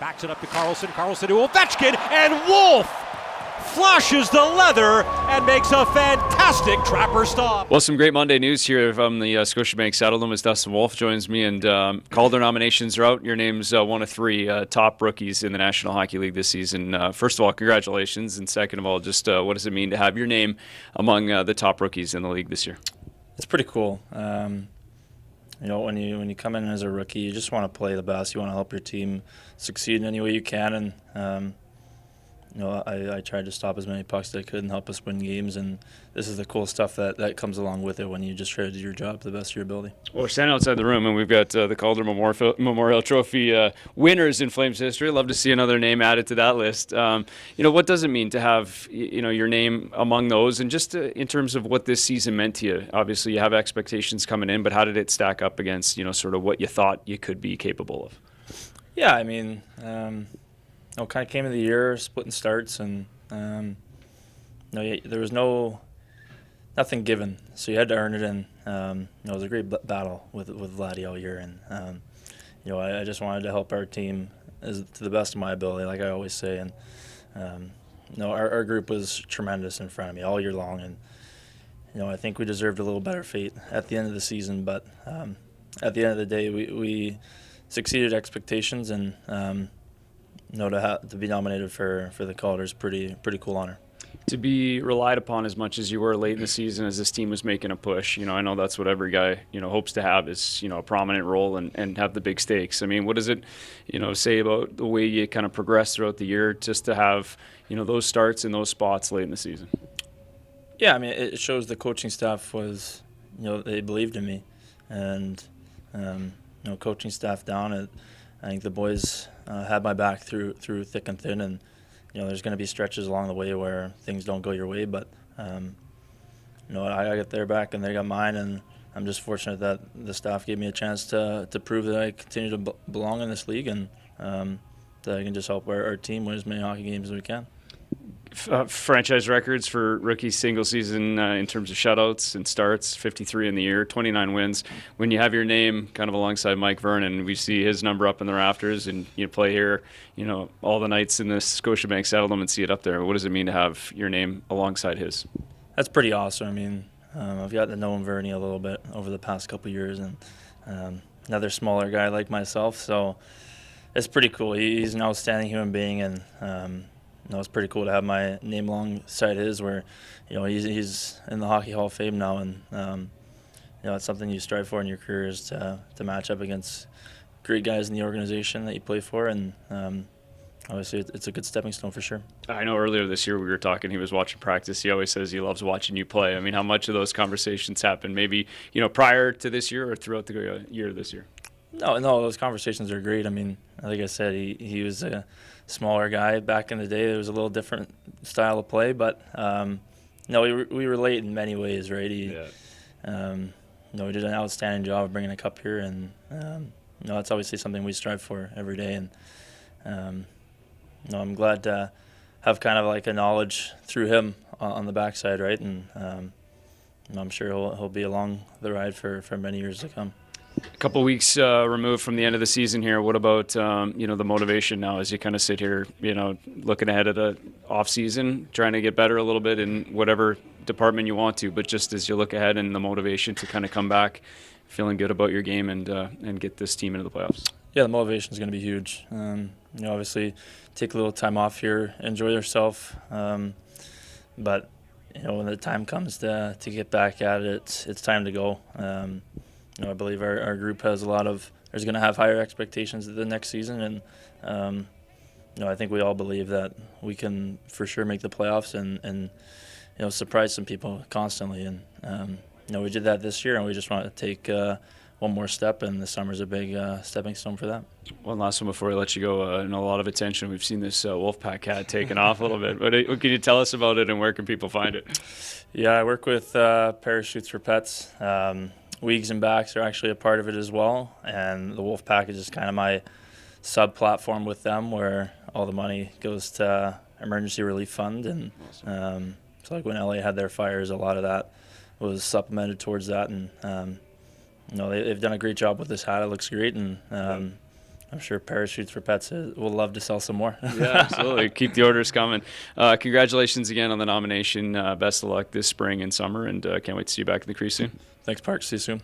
Backs it up to Carlson. Carlson to Ovechkin, and Wolf flushes the leather and makes a fantastic trapper stop. Well, some great Monday news here from the Scotiabank Saddledome as Dustin Wolf joins me, and Calder nominations are out. Your name's one of three top rookies in the National Hockey League this season. First of all, congratulations, and second of all, just what does it mean to have your name among the top rookies in the league this year? It's pretty cool. When you come in as a rookie, you just want to play the best. You want to help your team succeed in any way you can, and I tried to stop as many pucks as I could and help us win games, and this is the cool stuff that comes along with it when you just try to do your job to the best of your ability. Well, we're standing outside the room, and we've got the Calder Memorial Trophy winners in Flames history. Love to see another name added to that list. What does it mean to have your name among those, and just in terms of what this season meant to you? Obviously, you have expectations coming in, but how did it stack up against sort of what you thought you could be capable of? Yeah, I mean. Kind of came into the year splitting starts, and there was nothing given, so you had to earn it. And it was a great battle with Vladdy all year, and I just wanted to help our team to the best of my ability, like I always say. And our group was tremendous in front of me all year long, and I think we deserved a little better fate at the end of the season. But at the end of the day, we succeeded expectations, and to be nominated for the Calder is pretty cool honor. To be relied upon as much as you were late in the season as this team was making a push, I know that's what every guy hopes to have is a prominent role and have the big stakes. I mean, what does it say about the way you kind of progress throughout the year just to have those starts in those spots late in the season? Yeah, I mean, it shows the coaching staff was they believed in me, and coaching staff down. I think the boys had my back through thick and thin, and there's going to be stretches along the way where things don't go your way, but I got their back and they got mine, and I'm just fortunate that the staff gave me a chance to prove that I continue to belong in this league, and that I can just help our team win as many hockey games as we can. Franchise records for rookie single season in terms of shutouts and starts, 53 in the year, 29 wins. When you have your name kind of alongside Mike Vernon, we see his number up in the rafters, and you play here, all the nights in the Scotiabank Saddledome and see it up there. What does it mean to have your name alongside his? That's pretty awesome. I mean, I've gotten to know Vernon a little bit over the past couple of years, and another smaller guy like myself, so it's pretty cool. He's an outstanding human being, and it's pretty cool to have my name alongside his, where he's in the Hockey Hall of Fame now, and it's something you strive for in your career, is to match up against great guys in the organization that you play for, and obviously it's a good stepping stone for sure. I know earlier this year we were talking, he was watching practice. He always says he loves watching you play. I mean, how much of those conversations happen maybe prior to this year or throughout the year this year? No, those conversations are great. I mean, like I said, he was a smaller guy back in the day. There was a little different style of play, but we relate in many ways, right? He did an outstanding job of bringing a cup here, and that's obviously something we strive for every day. And I'm glad to have kind of like a knowledge through him on the backside, right? And I'm sure he'll be along the ride for many years to come. A couple of weeks removed from the end of the season here. What about the motivation now as you kind of sit here, looking ahead at the off season, trying to get better a little bit in whatever department you want to, but just as you look ahead and the motivation to kind of come back, feeling good about your game and get this team into the playoffs? Yeah, the motivation is going to be huge. Obviously, take a little time off here, enjoy yourself, but when the time comes to get back at it, it's time to go. I believe our group is going to have higher expectations the next season, and I think we all believe that we can for sure make the playoffs and surprise some people constantly. And we did that this year, and we just want to take one more step, and the summer's a big stepping stone for that. One last one before we let you go. A lot of attention. We've seen this Wolfpack hat taken off a little bit. What can you tell us about it, and where can people find it? Yeah, I work with Parachutes for Pets. Wigs and Backs are actually a part of it as well, and the Wolfpack is just kind of my sub-platform with them, where all the money goes to emergency relief fund, and awesome. So like when LA had their fires, a lot of that was supplemented towards that, and they've done a great job with this hat. It looks great, and I'm sure Parachutes for Pets will love to sell some more. Yeah, absolutely. Keep the orders coming. Congratulations again on the nomination. Best of luck this spring and summer, and can't wait to see you back in the crease soon. Thanks, Park. See you soon.